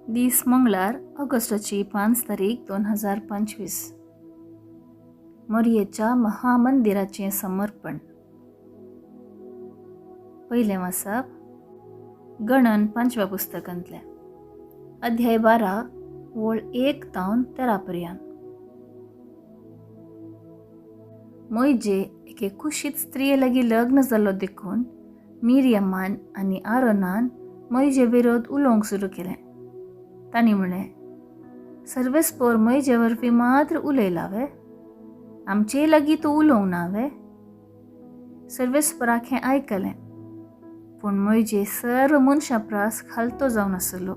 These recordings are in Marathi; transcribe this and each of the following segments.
दीस मंगळार ऑगस्टाची 5 तारीख 2025. मोरयेच्या महामंदिराचे समर्पण. पहिले वाचप गणन 5व्या पुस्तकांतले अध्याय 12 वळ 1 तावन 13 पर्यंत. मोइजे एके कुशीत स्त्रिये लागी लग्न जाल्लो देखून मिरियमान आनी आरोनान मोइजे विरोध उलोवंक सुरू केलें. तांणी म्हळें, सर्वेस्पोर मोइजे वरवीं मात्र उलयला वे, आमचे लागीं तूं उलोवंक ना वे. सर्वेस्पराक हें आयकलें, पूण मोइजे सर्व मनशां प्रास खालतो जावन आसलो.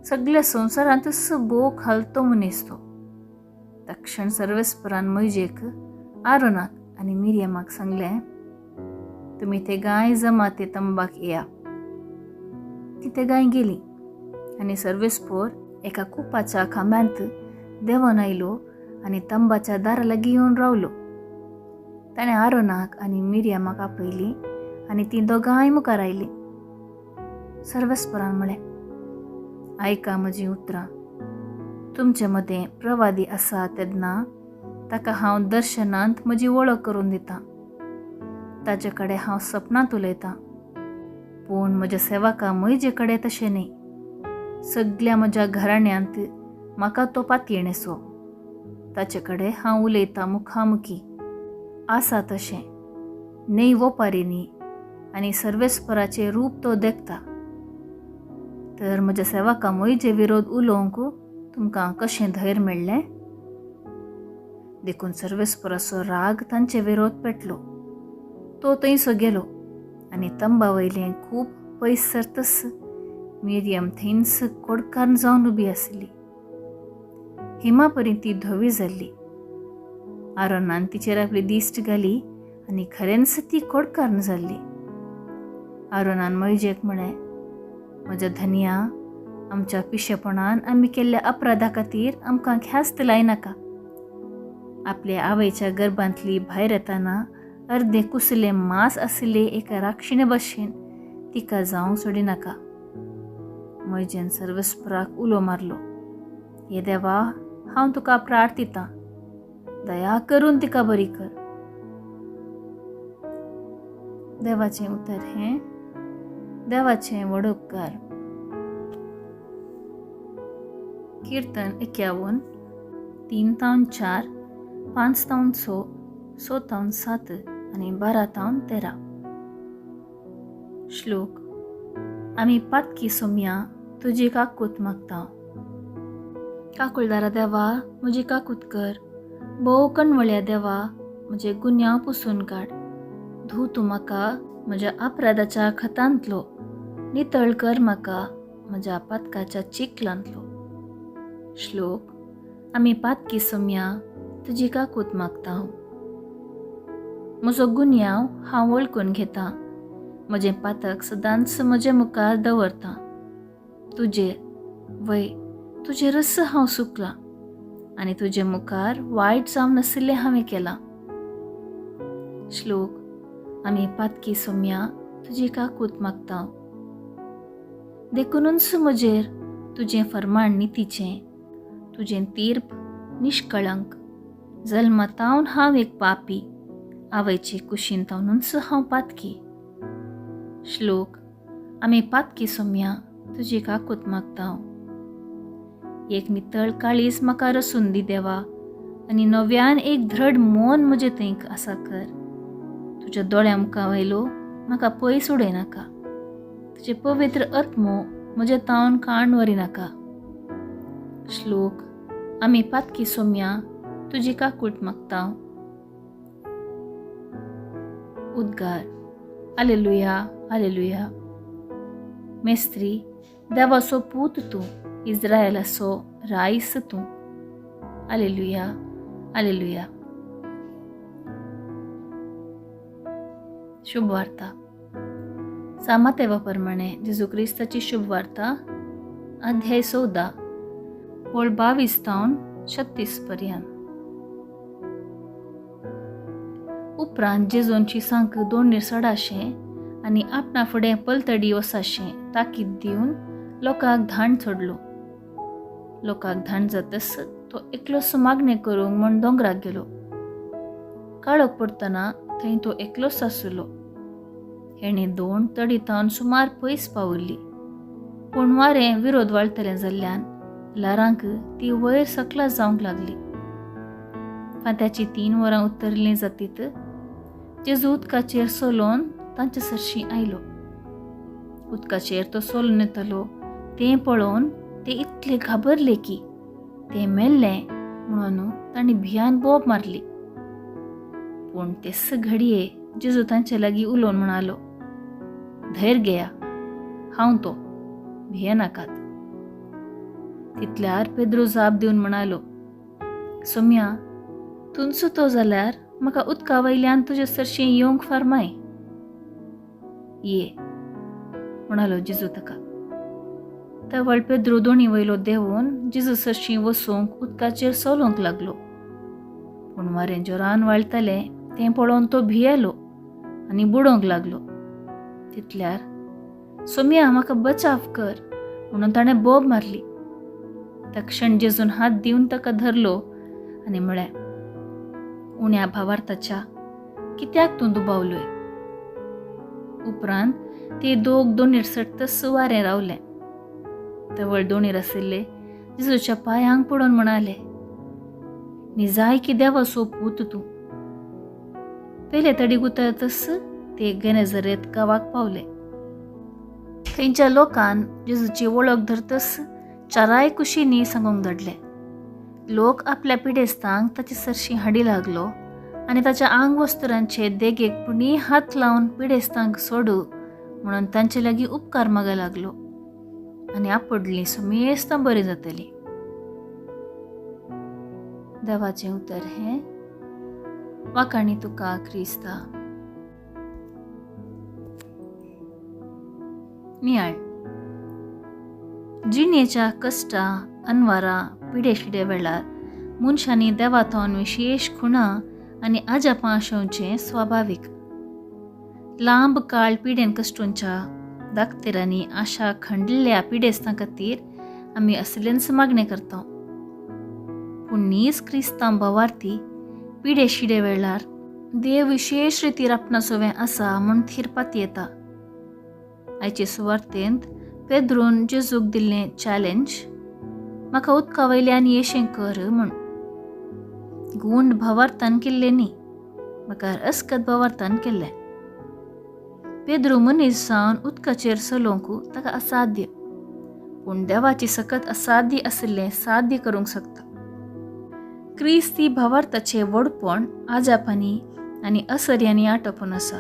सगळ्या संवसारांत बोव खालतो मनीस तो. तक्षण सर्वेस्परान मोइजेक, आरोनाक आनी मिरियमाक सांगलें, तुमी ते गाय जमाते तंबाक येया. ती ते गाय गेली आनी सर्वेस्पोर एका कुपाच्या खांब्यांत देंवन आयलो आनी तंबाच्या दारा लागीं येवन रावलो. ताणें आरोनाक आनी मिरियमाक आपयली आनी ती दोगांय मुखार आयली. सर्वेस्परान म्हळें, आयका म्हजीं उतरां. तुमचे मदें प्रवादी आसा तेन्ना ताका हांव दर्शनांत म्हजी वळख करून दितां. ताचे कडेन हांव सपनांत उलयतां. पूण म्हज्या सेवका मोइजे कडेन तशें न्ही. सगळ्या म्हज्या घराण्यांत म्हाका तो पातयेणेचो. ताचे कडेन हांव उलयतां मुखामुखी, आसा तशें, न्हय ओपारींनी, आनी सर्वेस्पराचें रूप तो देखता. तर म्हज्या सेवका मोइजे विरोध उलोवंक तुमकां कशें धैर्य मेळ्ळें? देखून सर्वेस्पराचो राग तांचे विरोध पेटलो. तो थंयसो गेलो आनी तंबा वयलें खूब पयस सरतस मिरियम थंयच कोडकान्न जावन उबी आसली. हिमा परी ती धवी जाल्ली. आरोनान तिचेर आपली दिश्ट घाली आनी खरेंच ती कोडकान्न जाल्ली. आरोनान मोइजेक म्हळें, म्हज्या धन्या, आमच्या पिशेपणान आमी केल्ल्या अपराधा खातीर आमकां ख्यास्त लायनाका. आपल्या आवयच्या गर्भांतली भायर येताना अर्दें कुसलें मांस आशिल्ले एका राक्षिणे भशेन तिका जावंक सोडिनाका. मोइजेन सर्वेस्पराक उलो मारलो, हे देवा, हांव तुका प्रार्थितां, दया करून तिका बरी कर. देवाचें उतर हें, देवाचें व्हड उपकार. कीर्तन 51 3-4, 5-6, 6-7 आनी 12-13. श्लोक. आमी पातकी सोम्या तुजी काकूत मागता. काकुळदारा देवा, म्हजी काकूत कर. भोव कणवळ्या देवा, म्हजे गुन्यांव पुसून काड. धू तूं म्हाका म्हज्या अपराधाच्या खतांतलो, नितळ कर म्हाका म्हज्या पातकाच्या चिखलांतलो. श्लोक. आमी पातकी सोम्या तुजी काकूत मागता. म्हजो गुन्यांव हांव वळखून घेतां. म्हजें पातक सदांच म्हजे मुखार दवरतां. तुजेरच हांव सुकलां आनी तुजे मुखार वायट जावन नाशिल्लें हांवें केलां. श्लोक. आमी पातकी सोम्या तुजी काकूत मागता. देखूनच म्हजेर तुजें फर्माण नितीचें, तुजें तीर्प निश्कळंक. जल्मातावन हांव एक पापी, आवयचे कुशींतावनूच हांव पातकी. श्लोक. आमी पातकी सोम्या तुजी काकूत मागता. एक नितळ काळीज म्हाका रसून दी देवा, आनी नव्यान एक धड मोन म्हजे थंय आसा कर. तुज्या दोळ्या मुखां वयलो म्हाका पयस उडयनाका. तुजे पवित्र आत्मो म्हजे तावन काण व्हरिनाका. श्लोक. आमी पातकी सोम्या तुजी काकूट मागता. उद्गार. Hallelujah, hallelujah. मेस्त्री, देवाचो पूत तूं, इस्रायेलाचो राईस तूं. Hallelujah, hallelujah. शुभ वार्ता. सामातेवा प्रमाणे जेजू क्रिस्ताची शुभ वार्ता अध्याय 14 वळ 22-36 पर्यंत. उपरांत जेजूंची सांक 2 निर्सडाशें आनी आपणा फुडें पलतडी वसाशें ताकीद दिवन लोकांक धाण सोडलो. लोकांक धाण जातस तो एकलोसो मागणे करूंक म्हण दोंगराक गेलो. काळोख पडतना थंय तो एकलोच आसलो. हेणे 2 तडीतावन सुमार पयस पावल्ली. पूण वारें विरोध वाळतलें जाल्ल्यान ल्हारांक ती वयर सकला जावंक लागली. फांत्याची 3 वरां उतरलीं जातीत जेजू उदकाचेर सोलोवन तांचे सरशीं आयलो. उदकाचेर तो सोलून येतलो तें पळोवन ते इतले घाबरले की तें मेल्लें म्हणून तांणी भियान बोब मारली. पूण तेच घडये जेजू तांचे लागीं उलोवन म्हणालो, धैर्य घेया, हांव तो, भियेनाकात. तितल्यार पेद्रो जाप दिवन म्हणालो, सोम्या, तुमचो तो जाल्यार म्हाका उदका वयल्यान तुजे सरशीं येवंक फर्माय. ये म्हणालो जेजू ताका. तवळ पेद्रो दोणी वयलो देंवून जेजू सरशीं वसूंक उदकाचेर सोलोवंक लागलो. पूण वारें जोरान वाळटलें तें पळोवन तो भियेलो आनी बुडोवंक लागलो. तितल्यार सोम्या, म्हाका बचाव कर म्हणून ताणें बोब मारली. तक्षण जेजून हात दिवन ताका धरलो आनी म्हळें, उण्या भावार्थाच्या, कित्याक तूं दुबावलोय? उपरांत ते दोग दोणीर सट्टस वारें रावलें. तवळ दोणीर आशिल्ले जेजूच्या पांयांक पडोवन म्हणाले, नी जाय की देवा सोपूत तूं. पयले तडीक उतरतस ते गेनेझारेत गांवाक पावले. थंयच्या लोकान जेजूची वळख धरतस चाराय कुशींनी सांगूंक धाडलें. लोक आपल्या पिडेस्तांक ताचे सरशीं हाडी लागलो आनी ताच्या आंग वस्त्रांचे देगेकपणी हात लावन पिडेस्तांक सोडू म्हणून तांचे लागीं उपकार मागूंक लागलो आनी आपडलीं समेस्तां बरीं जातलीं. देवाचें उतर हें, वाकाणी तुका क्रिस्ता. नियाळ. जिणेच्या कश्टा, अनवारा, पिडेशिडे वेळार मनशांनी देवाथावन विशेष खुणा आनी आजापां आशोवचें स्वाभावीक. लांब काळ पिडेन कश्टूंच्या दाखतेरांनी आशा खंडलेल्या पिडेस्तां खातीर आमी असलेंच मागणें करता. पूण नीज क्रिस्तांव भावार्थी पिडेशिडे वेळार देव विशेष रितीर आपणासोवें आसा म्हूण थिरपात येता. आयचे सुवार्थेंत पेद्रोन जेजूक दिल्लें चॅलेंज, म्हाका उदका वयल्यान येशें कर म्हूण. गूंड भावार्थान केल्लें न्ही, म्हाका अस्कत भावार्थान केल्लें. पेद्रो मनीस जावन उदकाचेर चलोवंक ताका असाध्य, पूण देवाची सकत असाध्य आशिल्लें साध्य करूंक शकता. क्रिस्ती भावार्थाचें व्हडपण आजापांनी आनी असर्यांनी आटोपून आसा.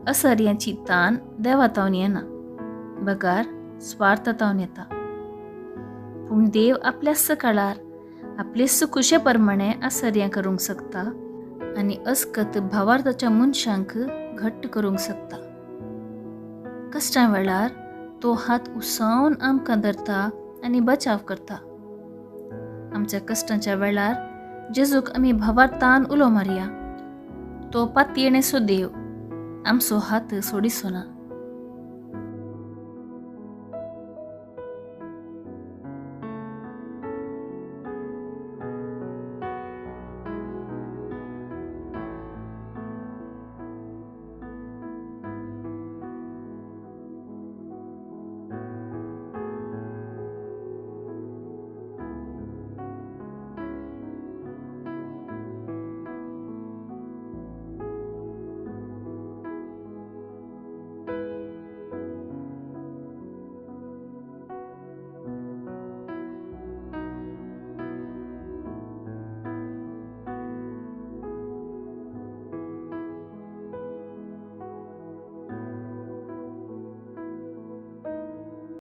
असर्यांची तान देवातावन येना, बगार स्वार्थातावन येता. पूण देव आपल्या सकाळार आपले सुखुशे प्रमाणे असर्यां करूंक शकता आनी अस्कत भावार्थाच्या मनशांक घट्ट करूंक शकता. कश्टां वेळार तो हात उसावन आमकां धरता आनी बचाव करता. आमच्या कश्टांच्या वेळार जेजूक आमी भावार्थान उलो मारया. तो पातयेणेचो देव, आमचो हात सोडिसो ना.